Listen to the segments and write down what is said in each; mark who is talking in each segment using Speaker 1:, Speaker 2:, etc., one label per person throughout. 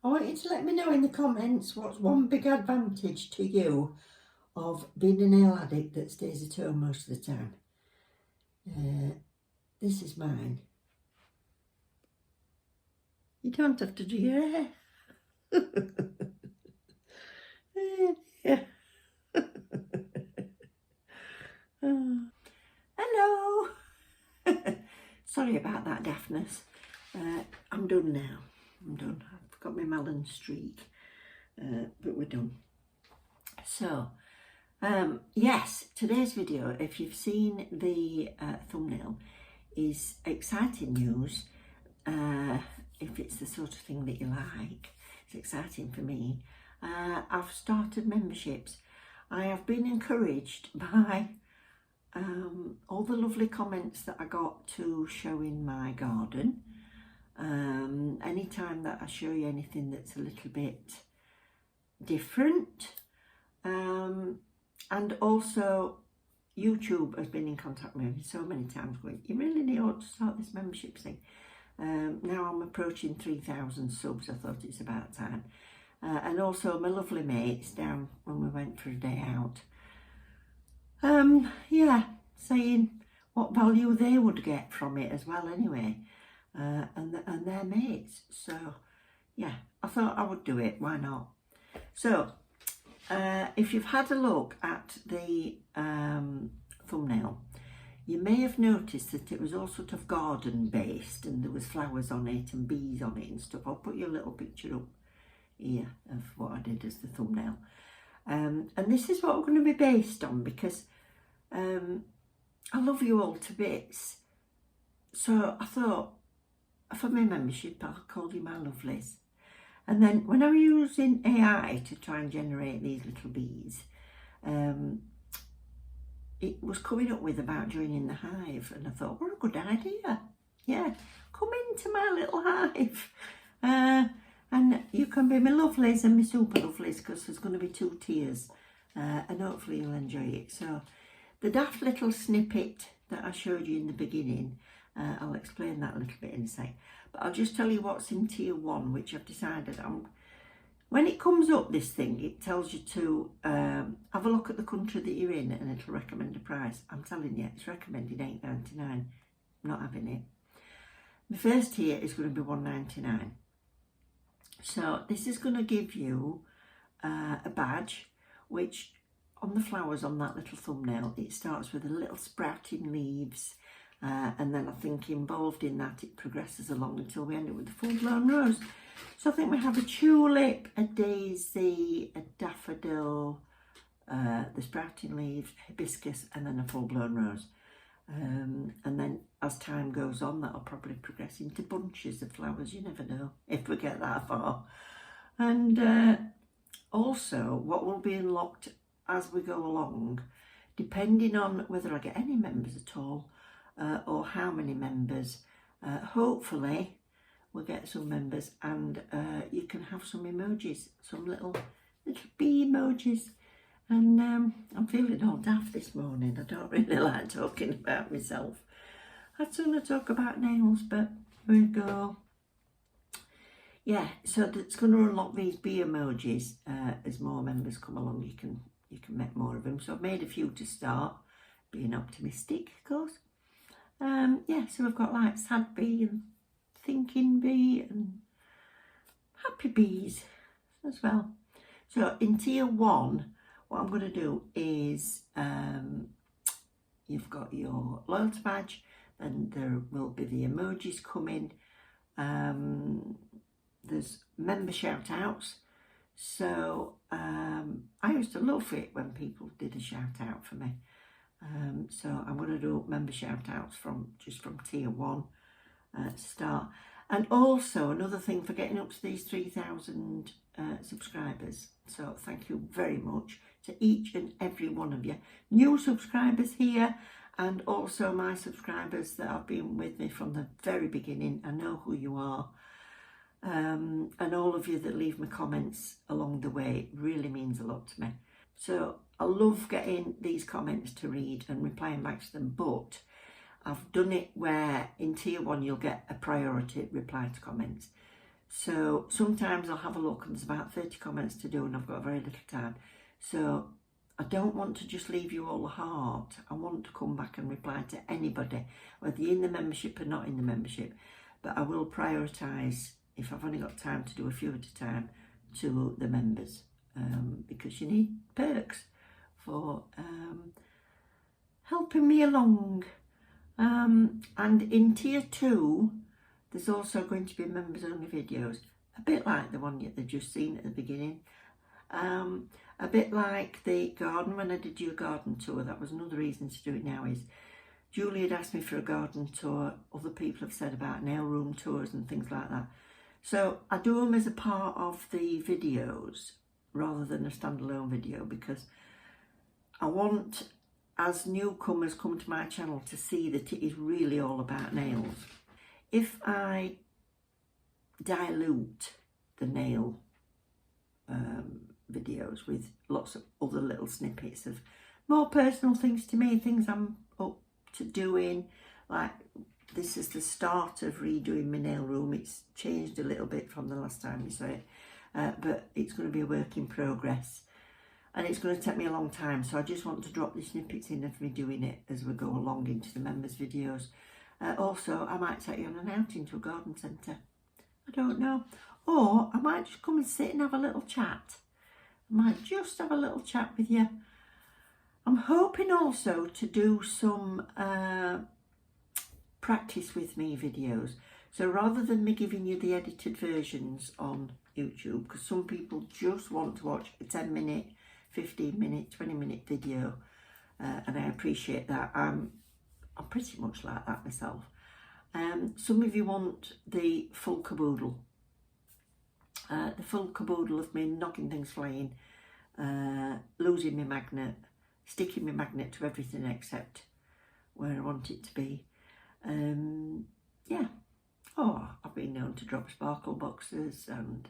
Speaker 1: I want you to let me know in the comments what's one big advantage to you of being a nail addict that stays at home most of the time. This is mine. You don't have to do your hair. Yeah. Oh. Hello. Sorry about that deafness. I'm done now. I'm done. I've got my melon streak, but we're done. So, yes, today's video, if you've seen the thumbnail, is exciting news. If it's the sort of thing that you like, it's exciting for me. I've started memberships. I have been encouraged by all the lovely comments that I got to show in my garden. Anytime that I show you anything that's a little bit different, and also YouTube has been in contact with me so many times going, you really need to start this membership thing. Now I'm approaching 3,000 subs. I thought it's about time. And also my lovely mates down when we went for a day out, yeah, saying what value they would get from it as well anyway, and their mates. So yeah, I thought I would do it, why not? So if you've had a look at the thumbnail, you may have noticed that it was all sort of garden based and there was flowers on it and bees on it and stuff. I'll put your little picture up here of what I did as the thumbnail. And this is what we're going to be based on, because I love you all to bits. So I thought, for my membership, I'll call you my Lovelies. And then when I was using AI to try and generate these little bees, it was coming up with about joining the hive, and I thought, what a good idea. Yeah, come into my little hive. And you can be my Lovelies and my super Lovelies, because there's going to be 2 tiers, and hopefully you'll enjoy it. So the daft little snippet that I showed you in the beginning, I'll explain that a little bit in a sec. But I'll just tell you what's in tier 1, which I've decided when it comes up, this thing, it tells you to have a look at the country that you're in and it'll recommend a price. I'm telling you, it's recommended $8.99. I'm not having it. The first tier is going to be $1.99. So this is going to give you a badge, which on the flowers on that little thumbnail, it starts with a little sprouting leaves, and then I think involved in that it progresses along until we end up with a full-blown rose. So I think we have a tulip, a daisy, a daffodil, the sprouting leaves, hibiscus, and then a full-blown rose. And then as time goes on, that'll probably progress into bunches of flowers. You never know if we get that far. And also what will be unlocked as we go along, depending on whether I get any members at all, or how many members, hopefully we'll get some members, and you can have some emojis, some little bee emojis. And I'm feeling all daft this morning. I don't really like talking about myself. I'd sooner talk about nails, but here we go. Yeah, so that's going to unlock these bee emojis. As more members come along, you can make more of them. So I've made a few to start, being optimistic, of course. Yeah, so we've got like sad bee and thinking bee and happy bees as well. So in tier 1, what I'm going to do is, you've got your loyalty badge, then there will be the emojis coming. There's member shout outs. So I used to love it when people did a shout out for me. So I'm going to do member shout outs from tier 1 to start. And also another thing for getting up to these 3,000 subscribers. So thank you very much to each and every one of you. New subscribers here, and also my subscribers that have been with me from the very beginning. I know who you are. And all of you that leave me comments along the way, it really means a lot to me. So I love getting these comments to read and replying back to them, but I've done it where in tier 1 you'll get a priority reply to comments. So sometimes I'll have a look and there's about 30 comments to do and I've got very little time. So I don't want to just leave you all a heart. I want to come back and reply to anybody, whether you're in the membership or not in the membership. But I will prioritise, if I've only got time to do a few at a time, to the members, because you need perks for helping me along. And in tier 2, there's also going to be members only videos, a bit like the one you've just seen at the beginning. A bit like the garden, when I did your garden tour. That was another reason to do it now, is Julie had asked me for a garden tour. Other people have said about nail room tours and things like that. So I do them as a part of the videos rather than a standalone video, because I want, as newcomers come to my channel, to see that it is really all about nails. If I dilute the nail videos with lots of other little snippets of more personal things to me, things I'm up to doing, like this is the start of redoing my nail room. It's changed a little bit from the last time you saw it, but it's going to be a work in progress and it's going to take me a long time, so I just want to drop the snippets in of me doing it as we go along into the members videos. Also, I might take you on an outing to a garden centre, I don't know, or I might just come and sit and have a little chat. I might just have a little chat with you. I'm hoping also to do some practice with me videos. So rather than me giving you the edited versions on YouTube, because some people just want to watch a 10-minute, 15-minute, 20-minute video, and I appreciate that. I'm pretty much like that myself. Some of you want the full caboodle. The full caboodle of me knocking things flying, losing my magnet, sticking my magnet to everything except where I want it to be. Yeah. Oh, I've been known to drop sparkle boxes and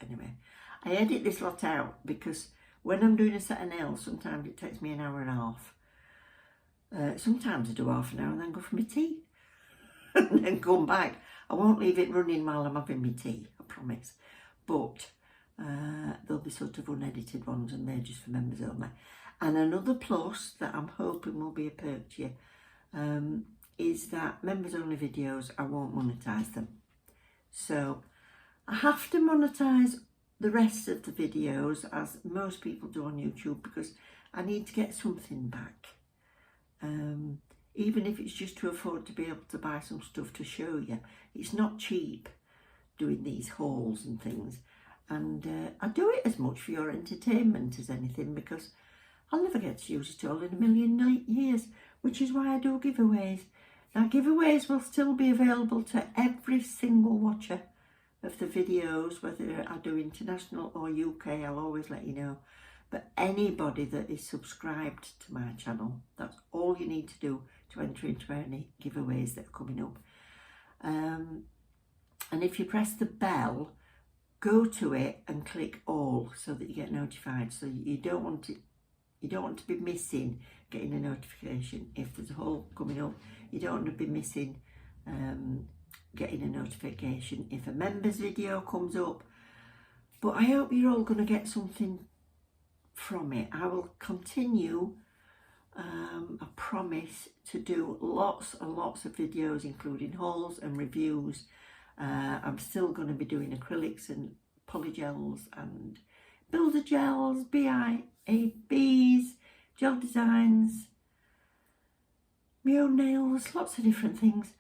Speaker 1: anyway. I edit this lot out because when I'm doing a set of nails, sometimes it takes me an hour and a half. Sometimes I do half an hour and then go for my tea and then come back. I won't leave it running while I'm having my tea, I promise. But there'll be sort of unedited ones and they're just for members only. And another plus that I'm hoping will be a perk to you is that members only videos, I won't monetize them. So I have to monetize the rest of the videos, as most people do on YouTube, because I need to get something back. Even if it's just to afford to be able to buy some stuff to show you. It's not cheap doing these hauls and things. And I do it as much for your entertainment as anything, because I'll never get to use it all in a million years, which is why I do giveaways. Now, giveaways will still be available to every single watcher of the videos, whether I do international or UK, I'll always let you know. But anybody that is subscribed to my channel, that's all you need to do to enter into any giveaways that are coming up. And if you press the bell, go to it and click all so that you get notified. So you don't want to be missing getting a notification. If there's a haul coming up, you don't want to be missing getting a notification if a members video comes up. But I hope you're all going to get something from it. I will continue, I promise, to do lots and lots of videos, including hauls and reviews. I'm still going to be doing acrylics and polygels and builder gels, BIABs, gel designs, my own nails, lots of different things.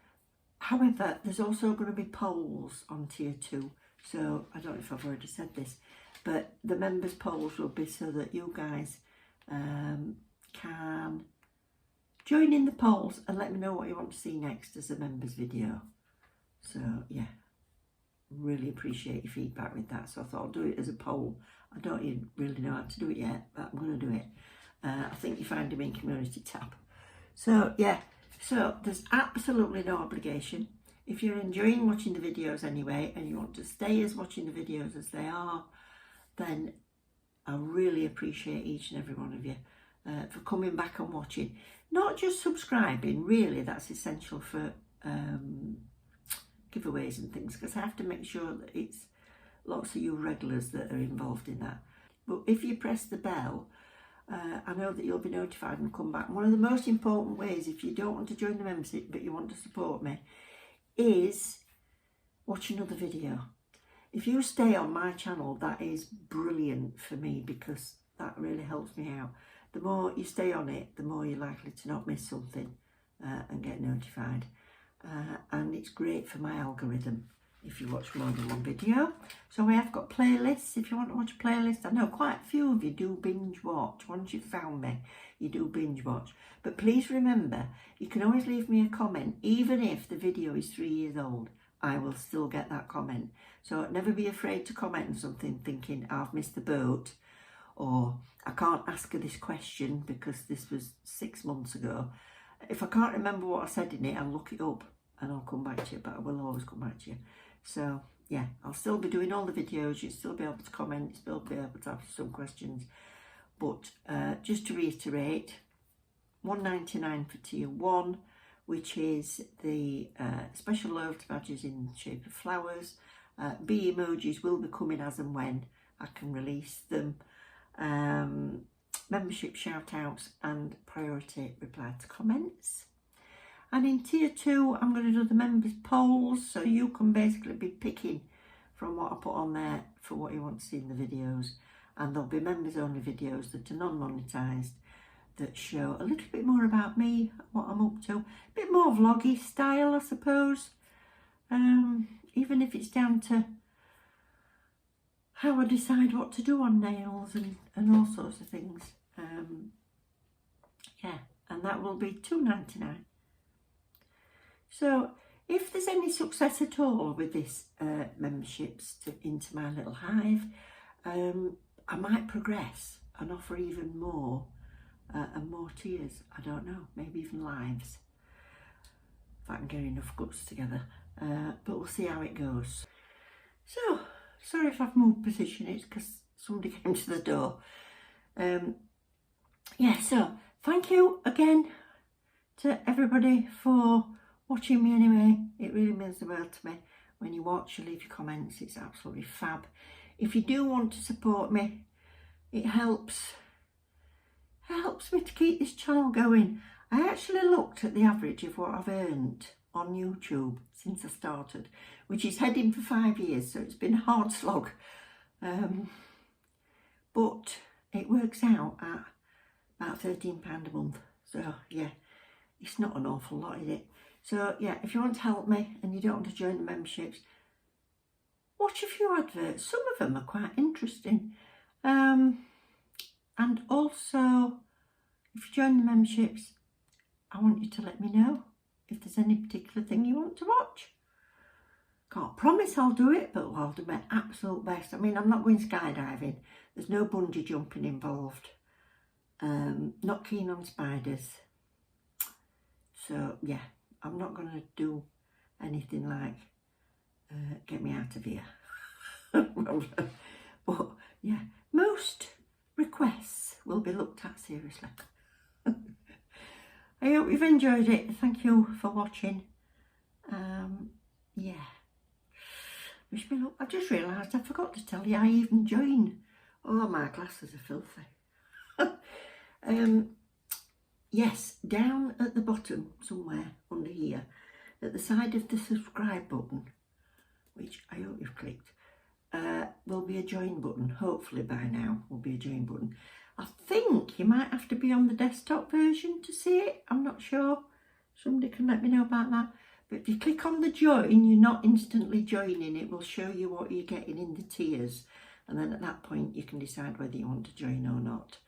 Speaker 1: However, there's also going to be polls on tier 2. So I don't know if I've already said this, but the members polls will be so that you guys can join in the polls and let me know what you want to see next as a members video. So yeah, really appreciate your feedback with that. So I thought I'll do it as a poll. I don't even really know how to do it yet, but I'm going to do it. I think you find them in community tab. So yeah, so there's absolutely no obligation. If you're enjoying watching the videos anyway and you want to stay as watching the videos as they are, then I really appreciate each and every one of you for coming back and watching. Not just subscribing, really, that's essential for give giveaways and things, because I have to make sure that it's lots of you regulars that are involved in that. But if you press the bell, I know that you'll be notified and come back. One of the most important ways, if you don't want to join the membership but you want to support me, is watch another video. If you stay on my channel, that is brilliant for me, because that really helps me out. The more you stay on it, the more you're likely to not miss something and get notified. And it's great for my algorithm if you watch more than one video. So I have got playlists if you want to watch a playlist. I know quite a few of you do binge watch. Once you've found me, you do binge watch. But please remember, you can always leave me a comment, even if the video is 3 years old. I will still get that comment. So never be afraid to comment on something thinking I've missed the boat, or I can't ask her this question because this was 6 months ago. If I can't remember what I said in it, I'll look it up and I'll come back to you, but I will always come back to you. So yeah, I'll still be doing all the videos. You'll still be able to comment, you'll still be able to ask some questions. But just to reiterate, $1.99 for tier 1, which is the special loyalty badges in the shape of flowers. Bee emojis will be coming as and when I can release them. Membership shout outs and priority reply to comments. And in tier 2, I'm going to do the members polls, so you can basically be picking from what I put on there for what you want to see in the videos. And there'll be members only videos that are non-monetized, that show a little bit more about me, what I'm up to, a bit more vloggy style, I suppose, even if it's down to how I decide what to do on nails and all sorts of things. Yeah, and that will be $2.99. So if there's any success at all with this memberships into my little hive, I might progress and offer even more and more tiers. I don't know, maybe even lives, if I can get enough guts together, but we'll see how it goes. So sorry if I've moved position, it's because somebody came to the door. Yeah, so thank you again to everybody for watching me anyway. It really means the world to me when you watch, you leave your comments. It's absolutely fab. If you do want to support me, it helps me to keep this channel going. I actually looked at the average of what I've earned on YouTube since I started, which is heading for 5 years, so it's been a hard slog, but it works out at about £13 a month. So yeah, it's not an awful lot, is it? So yeah, if you want to help me and you don't want to join the memberships, watch a few adverts. Some of them are quite interesting. And also, if you join the memberships, I want you to let me know if there's any particular thing you want to watch. Can't promise I'll do it, but I'll do my absolute best. I mean, I'm not going skydiving. There's no bungee jumping involved. Not keen on spiders. So yeah, I'm not going to do anything like get me out of here. But yeah, most requests will be looked at seriously. I hope you've enjoyed it. Thank you for watching. Yeah, wish me luck. I just realised I forgot to tell you I even joined. Oh, my glasses are filthy. Yes, down at the bottom somewhere under here, at the side of the subscribe button, which I hope you've clicked, will be a join button. Hopefully by now will be a join button. I think you might have to be on the desktop version to see it. I'm not sure. Somebody can let me know about that. But if you click on the join, you're not instantly joining. It will show you what you're getting in the tiers. And then at that point, you can decide whether you want to join or not.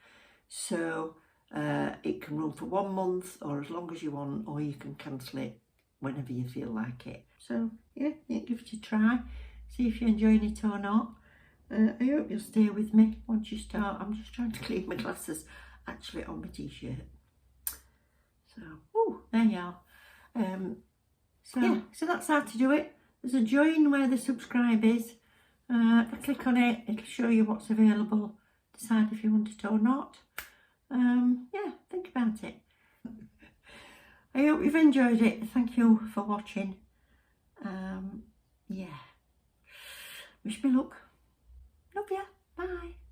Speaker 1: So it can run for 1 month or as long as you want, or you can cancel it whenever you feel like it. So yeah, give it a try. See if you're enjoying it or not. I hope you'll stay with me once you start. I'm just trying to clean my glasses actually on my t-shirt. So, oh, there you are. So yeah, so that's how to do it. There's a join where the subscribe is. If I click on it, it'll show you what's available. Decide if you want it or not. Yeah, think about it. I hope you've enjoyed it. Thank you for watching. Yeah. Wish me luck. Love ya. Bye.